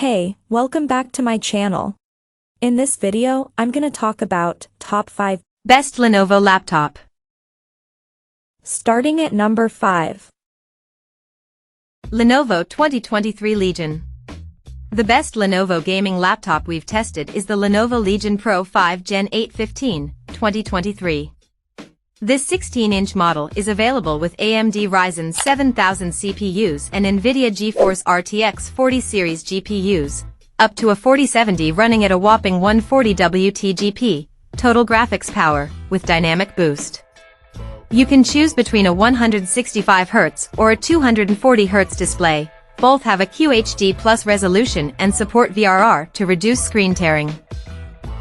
Hey, welcome back to my channel. In this video, I'm gonna talk about top 5 best Lenovo laptop. Starting at number 5. Lenovo 2023 Legion. The best Lenovo gaming laptop we've tested is the Lenovo Legion Pro 5 Gen 8 15, 2023. This 16-inch model is available with AMD Ryzen 7000 CPUs and NVIDIA GeForce RTX 40 series GPUs, up to a 4070 running at a whopping 140 WTGP, total graphics power, with dynamic boost. You can choose between a 165Hz or a 240Hz display. Both have a QHD Plus resolution and support VRR to reduce screen tearing.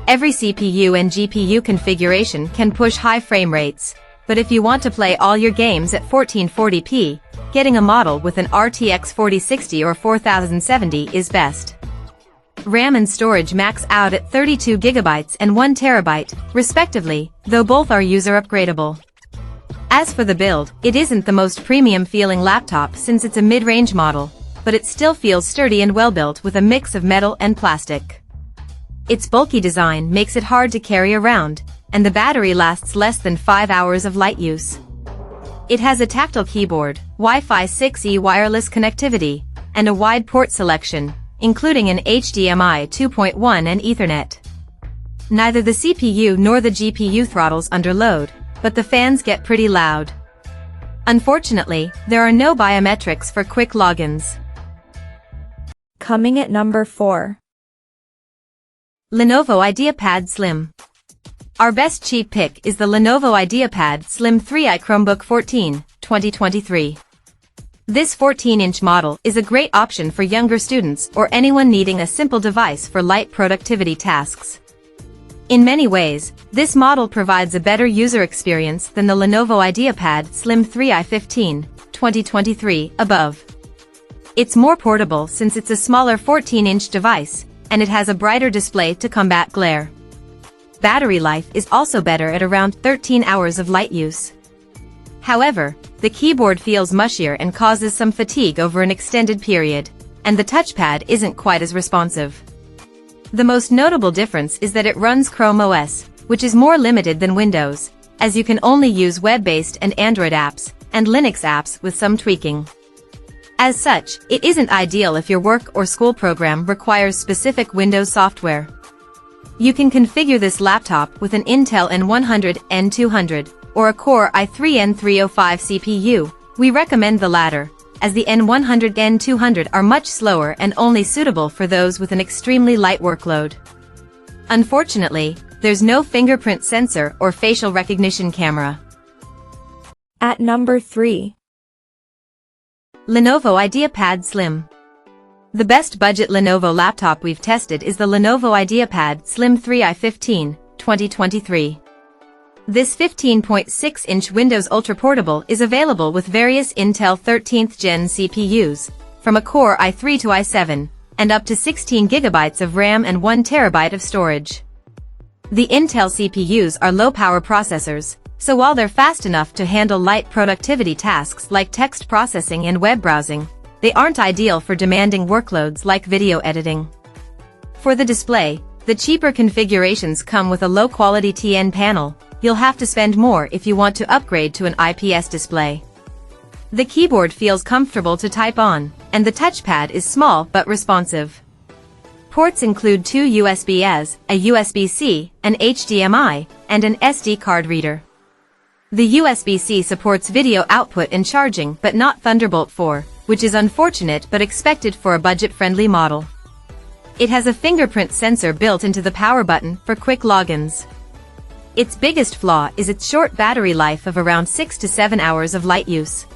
Every CPU and GPU configuration can push high frame rates, but if you want to play all your games at 1440p, getting a model with an RTX 4060 or 4070 is best. RAM and storage max out at 32GB and 1TB, respectively, though both are user upgradable. As for the build, it isn't the most premium-feeling laptop since it's a mid-range model, but it still feels sturdy and well-built with a mix of metal and plastic. Its bulky design makes it hard to carry around, and the battery lasts less than 5 hours of light use. It has a tactile keyboard, Wi-Fi 6E wireless connectivity, and a wide port selection, including an HDMI 2.1 and Ethernet. Neither the CPU nor the GPU throttles under load, but the fans get pretty loud. Unfortunately, there are no biometrics for quick logins. Coming at number 4. Lenovo IdeaPad Slim. Our best cheap pick is the Lenovo IdeaPad Slim 3i Chromebook 14, 2023. This 14-inch model is a great option for younger students or anyone needing a simple device for light productivity tasks. In many ways, this model provides a better user experience than the Lenovo IdeaPad Slim 3i 15, 2023, above. It's more portable since it's a smaller 14-inch device, and it has a brighter display to combat glare. Battery life is also better at around 13 hours of light use. However, the keyboard feels mushier and causes some fatigue over an extended period, and the touchpad isn't quite as responsive. The most notable difference is that it runs Chrome OS, which is more limited than Windows, as you can only use web-based and Android apps, and Linux apps with some tweaking. As such, it isn't ideal if your work or school program requires specific Windows software. You can configure this laptop with an Intel N100, N200, or a Core i3 N305 CPU. We recommend the latter, as the N100, N200 are much slower and only suitable for those with an extremely light workload. Unfortunately, there's no fingerprint sensor or facial recognition camera. At number 3. Lenovo IdeaPad Slim. The best budget Lenovo laptop we've tested is the Lenovo IdeaPad Slim 3i 15, 2023. This 15.6-inch Windows Ultra Portable is available with various Intel 13th Gen CPUs, from a Core i3 to i7, and up to 16GB of RAM and 1TB of storage. The Intel CPUs are low-power processors, so while they're fast enough to handle light productivity tasks like text processing and web browsing, they aren't ideal for demanding workloads like video editing. For the display, the cheaper configurations come with a low-quality TN panel. You'll have to spend more if you want to upgrade to an IPS display. The keyboard feels comfortable to type on, and the touchpad is small but responsive. Ports include 2 USB-As, a USB-C, an HDMI, and an SD card reader. The USB-C supports video output and charging but not Thunderbolt 4, which is unfortunate but expected for a budget-friendly model. It has a fingerprint sensor built into the power button for quick logins. Its biggest flaw is its short battery life of around 6 to 7 hours of light use.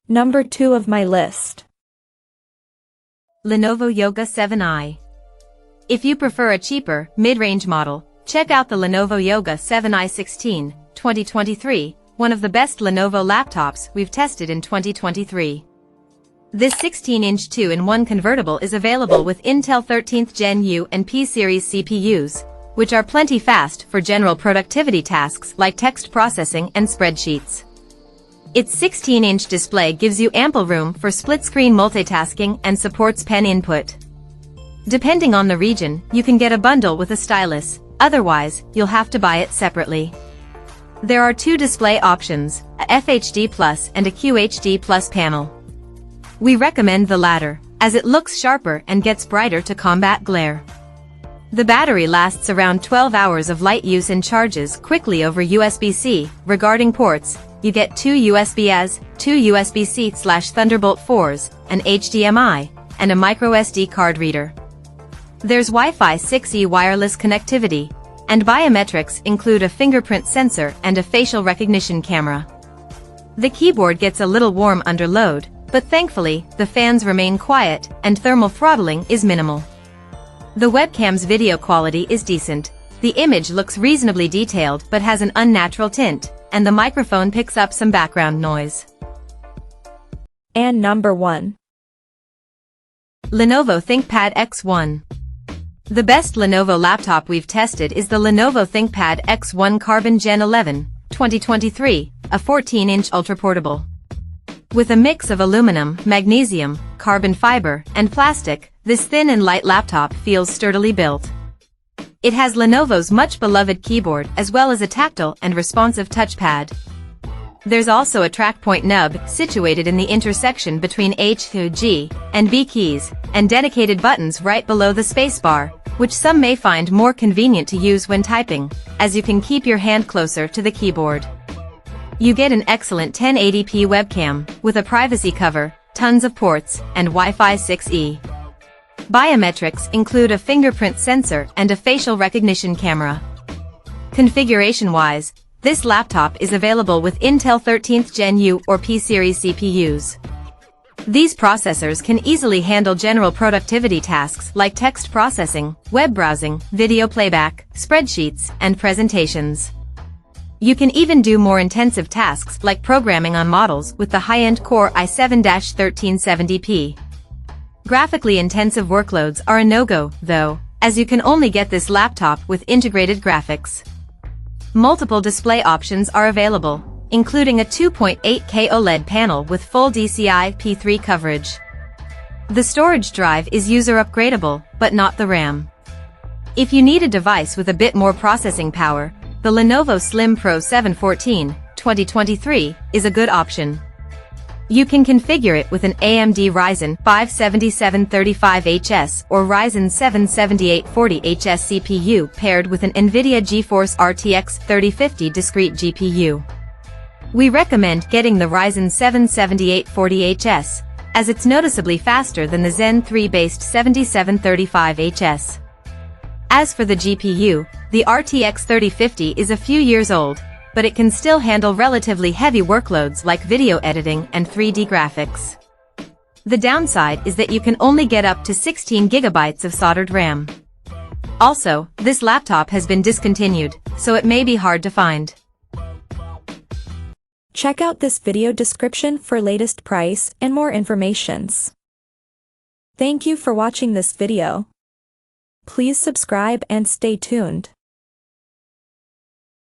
Number 2 of my list. Lenovo Yoga 7i. If you prefer a cheaper, mid-range model, check out the Lenovo Yoga 7i 16, 2023, one of the best Lenovo laptops we've tested in 2023. This 16-inch 2-in-1 convertible is available with Intel 13th Gen U and P series CPUs, which are plenty fast for general productivity tasks like text processing and spreadsheets. Its 16-inch display gives you ample room for split-screen multitasking and supports pen input. Depending on the region, you can get a bundle with a stylus, otherwise, you'll have to buy it separately. There are two display options, a FHD Plus and a QHD Plus panel. We recommend the latter, as it looks sharper and gets brighter to combat glare. The battery lasts around 12 hours of light use and charges quickly over USB-C. Regarding ports, you get two USB-As, two USB-C/Thunderbolt 4s, an HDMI, and a microSD card reader. There's Wi-Fi 6E wireless connectivity, and biometrics include a fingerprint sensor and a facial recognition camera. The keyboard gets a little warm under load, but thankfully, the fans remain quiet and thermal throttling is minimal. The webcam's video quality is decent. The image looks reasonably detailed but has an unnatural tint, and the microphone picks up some background noise. And number 1. Lenovo ThinkPad X1. The best Lenovo laptop we've tested is the Lenovo ThinkPad X1 Carbon Gen 11, 2023, a 14-inch ultra-portable. With a mix of aluminum, magnesium, carbon fiber, and plastic, this thin and light laptop feels sturdily built. It has Lenovo's much-beloved keyboard as well as a tactile and responsive touchpad. There's also a trackpoint nub situated in the intersection between H, G, and B keys, and dedicated buttons right below the spacebar, which some may find more convenient to use when typing, as you can keep your hand closer to the keyboard. You get an excellent 1080p webcam, with a privacy cover, tons of ports, and Wi-Fi 6E. Biometrics include a fingerprint sensor and a facial recognition camera. Configuration-wise, this laptop is available with Intel 13th Gen U or P-series CPUs. These processors can easily handle general productivity tasks like text processing, web browsing, video playback, spreadsheets, and presentations. You can even do more intensive tasks like programming on models with the high-end Core i7-1370p. Graphically intensive workloads are a no-go, though, as you can only get this laptop with integrated graphics. Multiple display options are available, including a 2.8K OLED panel with full DCI-P3 coverage. The storage drive is user upgradable, but not the RAM. If you need a device with a bit more processing power, the Lenovo Slim Pro 714, 2023, is a good option. You can configure it with an AMD Ryzen 5 7735HS or Ryzen 7 7840HS CPU paired with an NVIDIA GeForce RTX 3050 discrete GPU. We recommend getting the Ryzen 7 7840HS, as it's noticeably faster than the Zen 3-based 7735HS. As for the GPU, the RTX 3050 is a few years old, but it can still handle relatively heavy workloads like video editing and 3D graphics. The downside is that you can only get up to 16 GB of soldered RAM. Also, this laptop has been discontinued, so it may be hard to find. Check out this video description for latest price and more informations. Thank you for watching this video. Please subscribe and stay tuned.